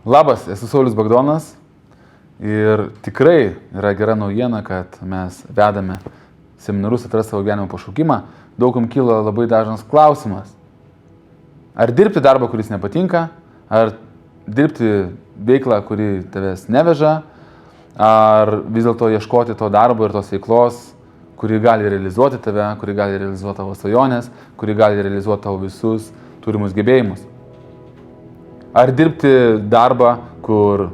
Labas, esu Saulius Bagdonas ir tikrai yra gera naujiena, kad mes vedame seminarus Atrasti savo gyvenimo pašaukimą. Daugam kilo labai dažnas klausimas. Ar dirbti darbą, kuris nepatinka, ar dirbti veiklą, kuri tavęs neveža, ar vis dėlto ieškoti to darbo ir tos veiklos, kuri gali realizuoti tave, kuri gali realizuoti tavo svajonės, kuri gali realizuoti tavo visus turimus gebėjimus. Ar dirbti darbą, kur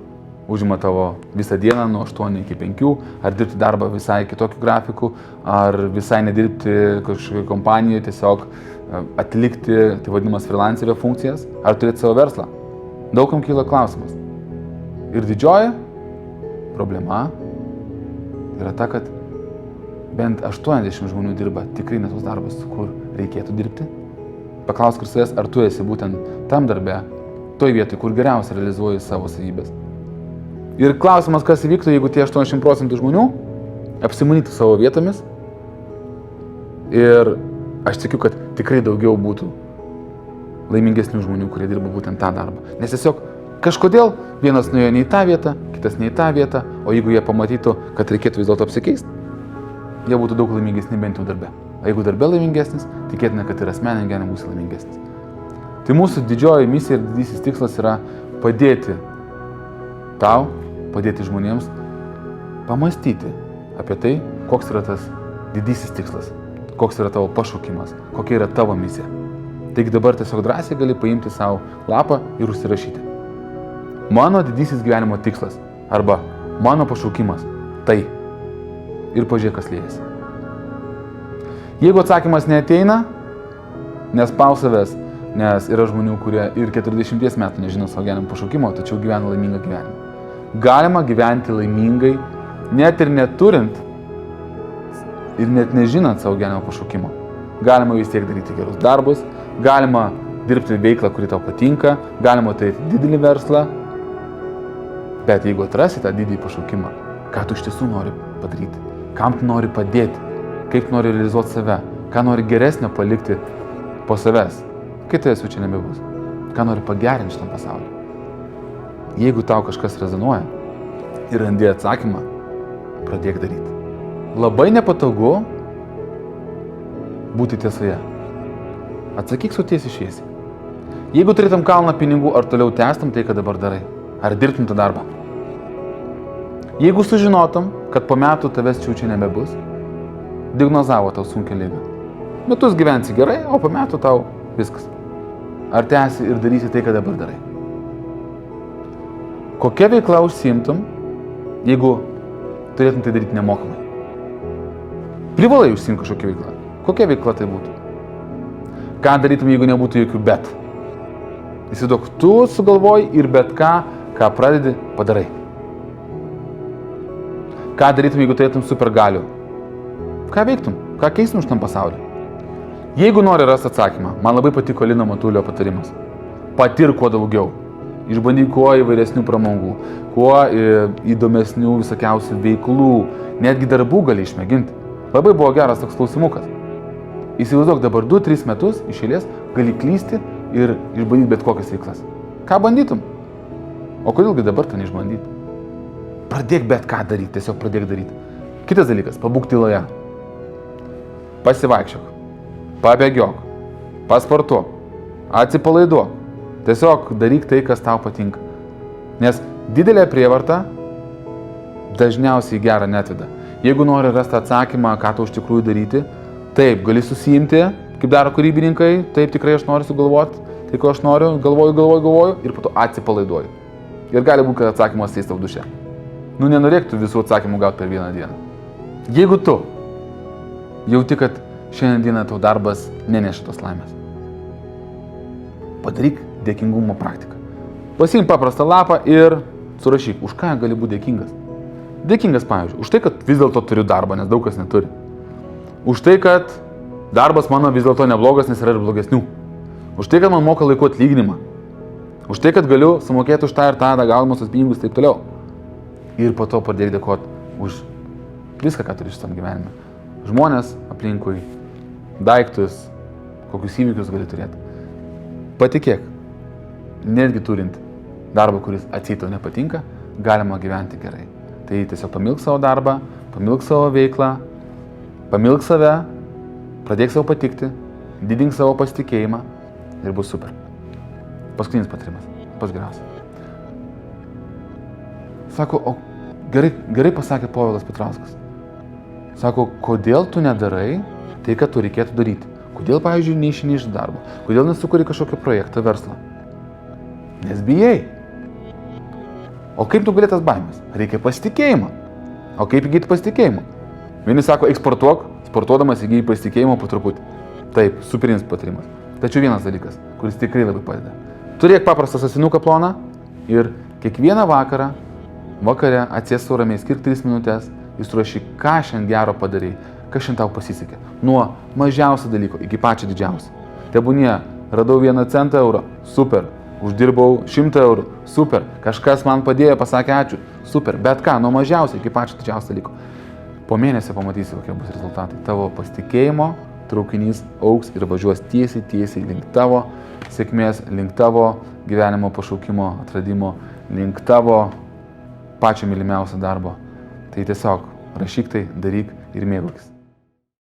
užima tavo visą dieną nuo 8 iki 5, ar dirbti darbą visai kitokiu grafiku, ar visai nedirbti kažkokioje kompanijoje, tiesiog atlikti, tai vadinamas freelancerio funkcijas, ar turėti savo verslą. Daugam kyla klausimas. Ir didžioji problema yra ta, kad bent 80 žmonių dirba tikrai ne tos darbus, kur reikėtų dirbti. Paklausk ir savęs, ar tu esi būtent tam darbe, toj vietoj, kur geriausiai realizuoji savo savybės. Ir klausimas, kas įvyktų, jeigu tie 80% žmonių apsimanytų savo vietomis. Ir aš tikiu, kad tikrai daugiau būtų laimingesnių žmonių, kurie dirba būtent tą darbą. Nes tiesiog kažkodėl vienas nuėjo ne į tą vietą, kitas ne į tą vietą, o jeigu jie pamatytų, kad reikėtų vis dėlto apsikeisti, jie būtų daug laimingesni bent jau darbe. O jeigu darbe laimingesnis, tikėtina, kad ir asmeninė gyvenime būsi laimingesnis. Tai mūsų didžioji misija ir didysis tikslas yra padėti tau, padėti žmonėms pamastyti apie tai, koks yra tas didysis tikslas, koks yra tavo pašaukimas, kokia yra tavo misija. Taigi dabar tiesiog drąsiai gali paimti savo lapą ir užsirašyti. Mano didysis gyvenimo tikslas arba mano pašaukimas tai. Ir pažiūrėk, kas liejasi. Jeigu atsakymas neateina, nespaus savęs, nes yra žmonių, kurie ir 40 metų nežino savo gyvenimo pašaukimo, tačiau gyvena laimingą gyvenimą. Galima gyventi laimingai, net ir neturint ir net nežinant savo gyvenimo pašaukimo. Galima vis tiek daryti gerus darbus, galima dirbti veiklą, kuri tau patinka, galima turėti didelį verslą, bet jeigu atrasi tą didįjį pašaukimą, ką tu iš tiesų nori padaryti, kam tu nori padėti, kaip nori realizuoti save, ką nori geresnio palikti po savęs, kai tavęs jau čia nebebus, ką nori pagerinti šitam pasauliu. Jeigu tau kažkas rezonuoja ir randi atsakymą, pradėk daryti. Labai nepatogu būti tiesoje. Atsakyk sau tiesiai šviesiai. Jeigu turėtum kalną pinigų, ar toliau tęstum tai, ką dabar darai, ar dirbtum tą darbą. Jeigu sužinotum, kad po metų tavęs čia nebebus, diagnozavo tau sunkią ligą. Metus gyvensi gerai, o po metų tau viskas. Ar tęsi ir darysi tai, ką dabar darai? Kokia veikla užsiimtum, jeigu turėtum tai daryti nemokamai? Privalai užsiimti kažkokią veiklą. Kokia veikla tai būtų? Ką darytum, jeigu nebūtų jokių bet? Įsivaizduok, tu sugalvoji ir bet ką pradedi, padarai. Ką darytum, jeigu turėtum supergalių? Ką veiktum? Ką keistum šitam pasauliu? Jeigu nori rasti atsakymą, man labai patiko Lino Matulio patarimas. Patirk kuo daugiau. Išbandyk kuo įvairesnių pramogų, kuo įdomesnių visokiausių veiklų, netgi darbų gali išmėginti. Labai buvo geras toks klausimukas. Įsivaizduok, dabar 2-3 metus iš eilės gali klysti ir išbandyti bet kokias veiklas. Ką bandytum? O kodėlgi dabar to neišbandyti? Pradėk bet ką daryti, tiesiog pradėk daryti. Kitas dalykas, pabūk tyloje. Pasivaikščiok, pabėgiok, pasportuok, atsipalaiduok. Tiesiog daryk tai, kas tau patinka. Nes didelė prievarta dažniausiai gerą neatveda. Jeigu nori rasti atsakymą, ką tau iš tikrųjų daryti, taip, gali susiimti, kaip daro kūrybininkai, taip tikrai aš noriu sugalvoti, tai ko aš noriu, galvoju ir po to atsipalaiduoju. Ir gali būti, kad atsakymas ateis tau duše. Nenorėk tu visų atsakymų gauti per vieną dieną. Jeigu tu jauti, kad šiandien dieną tau darbas neneša tos laimės, padaryk dėkingumo praktiką. Pasiimk paprastą lapą ir surašyk, už ką gali būti dėkingas. Dėkingas, pavyzdžiui, už tai, kad vis dėlto turiu darbą, nes daug kas neturi. Už tai, kad darbas mano vis dėlto neblogas, nes yra ir blogesnių. Už tai, kad man moka laiku atlyginimą. Už tai, kad galiu sumokėti už tą ir tą, gaudamas tos pinigus, taip toliau. Ir po to pradėk dėkoti už viską, ką turi šitam gyvenime. Žmonės aplinkui, daiktus, kokius įvykius gali turėti. Patikėk, netgi turint darbą, kuris atseit tau nepatinka, galima gyventi gerai. Tai tiesiog pamilk savo darbą, pamilk savo veiklą, pamilk save, pradėk savo patikti, didink savo pasitikėjimą ir bus super. Paskutinis patarimas, pats geriausias. Sako, o gerai pasakė Povilas Petrauskas. Sako, kodėl tu nedarai tai, ką tu reikėtų daryti? Kodėl, pavyzdžiui, neišeini iš darbo? Kodėl nesukuri kažkokį projektą, verslą? Nes bijai. O kaip tu galėtas baimės? Reikia pasitikėjimo. O kaip įgyti pasitikėjimo? Vieni sako, eksportuok, sportuodamas įgyji pasitikėjimo po truputį. Taip, superinis patarimas. Tačiau vienas dalykas, kuris tikrai labai padeda. Turėk paprastą sąsinuką ploną ir kiekvieną vakarą, vakare atsėstų ramiai, skirk 3 minutės, jis surašyk, ką šiandien gero padarai, kas šiandien tau pasisekė. Nuo mažiausio dalyko iki pačio didžiausio. Tebūnie, radau 1 centą eurą, super. Uždirbau 100 eurų, super. Kažkas man padėjo, pasakė ačiū, super. Bet ką, nuo mažiausio iki pačio didžiausio dalyko. Po mėnesio pamatysi, kokie bus rezultatai. Tavo pasitikėjimo traukinys augs ir važiuos tiesiai link tavo sėkmės, link tavo gyvenimo pašaukimo atradimo, link tavo pačio mylimiausio darbo. Tai tiesiog rašyk tai, daryk ir mėgaukis.